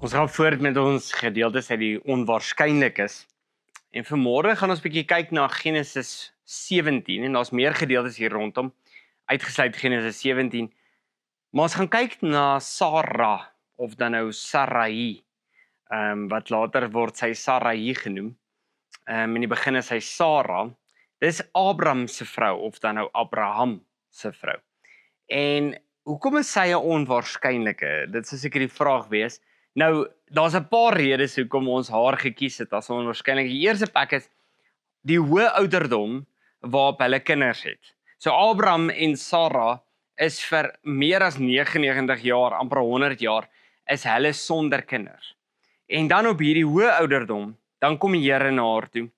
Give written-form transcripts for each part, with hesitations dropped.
Ons gaan voort met ons gedeeltes uit die onwaarskynlikes. En vanmôre gaan ons 'n bietjie kyk na Genesis 17 en daar's meer gedeeltes hier rondom, uitgesluit Genesis 17. Maar ons gaan kyk na Sara of dan nou Sarai. Wat later word sy Sarai genoem. In die begin is sy Sara. Dis Abraham se vrou of dan nou Abraham se vrou. En hoekom is sy 'n onwaarskynlike? Dit sou seker die vraag wees. Nou, daar's 'n paar redes hoekom ons haar gekies het as onwaarskynlik. Die eerste plek is die hoë ouderdom waarop hulle kinders het. So Abraham en Sara is vir meer as 99 jaar, amper 100 jaar, is hulle sonder kinders. En dan op hierdie hoë ouderdom, dan kom die Here na haar toe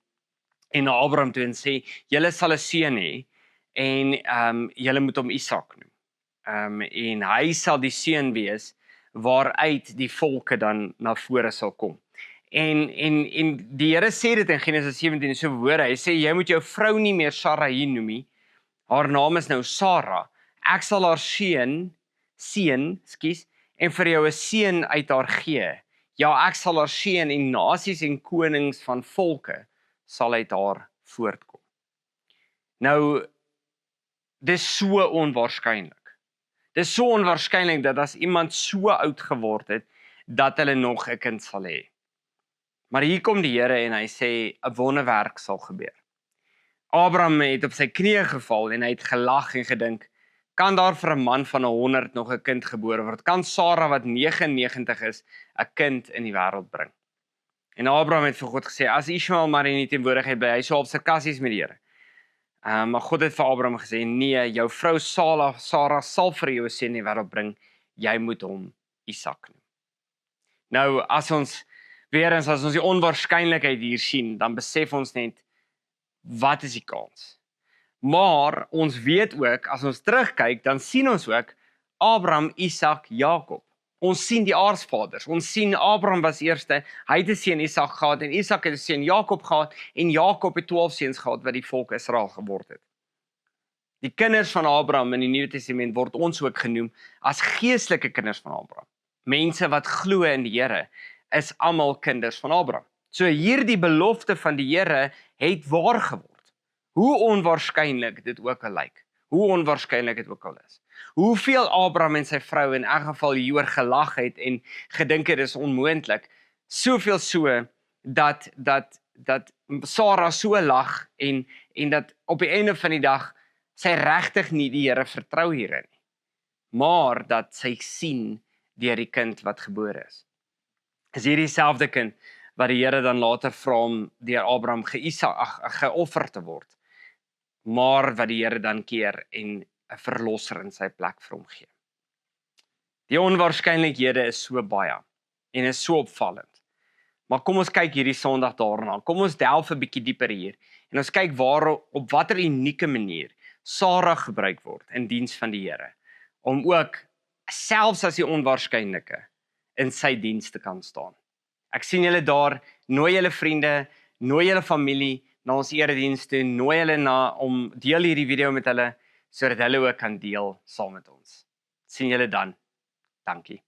en na Abraham toe en sê, julle sal 'n seun hê en julle moet hom Isak noem. En hy sal die seun wees waaruit die volke dan na vore sal kom. En die Here sê dit in Genesis 17 so woorde. Hy sê jy moet jou vrou nie meer Sarai noem nie. Haar naam is nou Sara. Ek sal haar seun, en vir jou 'n seun uit haar gee. Ja, ek sal haar seën en nasies en konings van volke sal uit haar voortkom. Nou, dis so onwaarskynlik. Dis so onwaarskynlik dat as iemand so oud geword het, dat hulle nog 'n kind sal hê. Maar hier kom die Here en hy sê 'n wonderwerk sal gebeur. Abraham het op sy knieë geval en hy het gelag en gedink, kan daar vir 'n man van 100 nog 'n kind gebore word? Kan Sara wat 99 is, 'n kind in die wêreld bring? En Abraham het vir God gesê, as Ismael maar in die teenwoordigheid bly, hy sou op sarkasties met die Here. Maar God het vir Abraham gesê, nee, jou vrou Sara sal vir jou 'n seun in die wêreld bring, jy moet hom Isak noem. Nou, as ons die onwaarskynlikheid hier sien, dan besef ons net, wat is die kans? Maar ons weet ook, as ons terugkyk, dan sien ons ook, Abraham, Isak, Jakob. Ons sien die aardsvaders, ons sien Abraham was eerste, hy het 'n seun Isak gehad, en Isak het 'n seun Jakob gehad, en Jakob het 12 seuns gehad, wat die volk Israel geword het. Die kinders van Abraham in die Nuwe Testament word ons ook genoem as geestelike kinders van Abraham. Mense wat glo in die Here, is almal kinders van Abraham. So hierdie belofte van die Here het waar geword. Hoe onwaarskynlik dit ook al lyk. Hoe onwaarskynlik dit ook al is. Hoeveel Abraham en sy vrou in elk geval hieroor gelag het en gedink het is onmoontlik, soveel so dat Sara so lag en dat op die einde van die dag sy regtig nie die Here vertrou hierin nie, maar dat sy sien deur die kind wat gebore is. Is hierdie selfde kind wat die Here dan later vra om deur Abraham geoffer te word, maar wat die Here dan keer en 'n verlosser in sy plek vir hom gee. Die onwaarskynlikhede is so baie en is so opvallend. Maar kom ons kyk hierdie Sondag daarna. Kom ons delf 'n bietjie dieper hier en ons kyk op watter unieke manier Sara gebruik word in diens van die Here om ook selfs as die onwaarskynlike in sy diens te kan staan. Ek sien julle daar, nooi julle vriende, nooi julle familie na ons erediens toe, nooi hulle om deel hierdie video met hulle sodat hulle ook kan deel saam met ons. Sien julle dan. Dankie.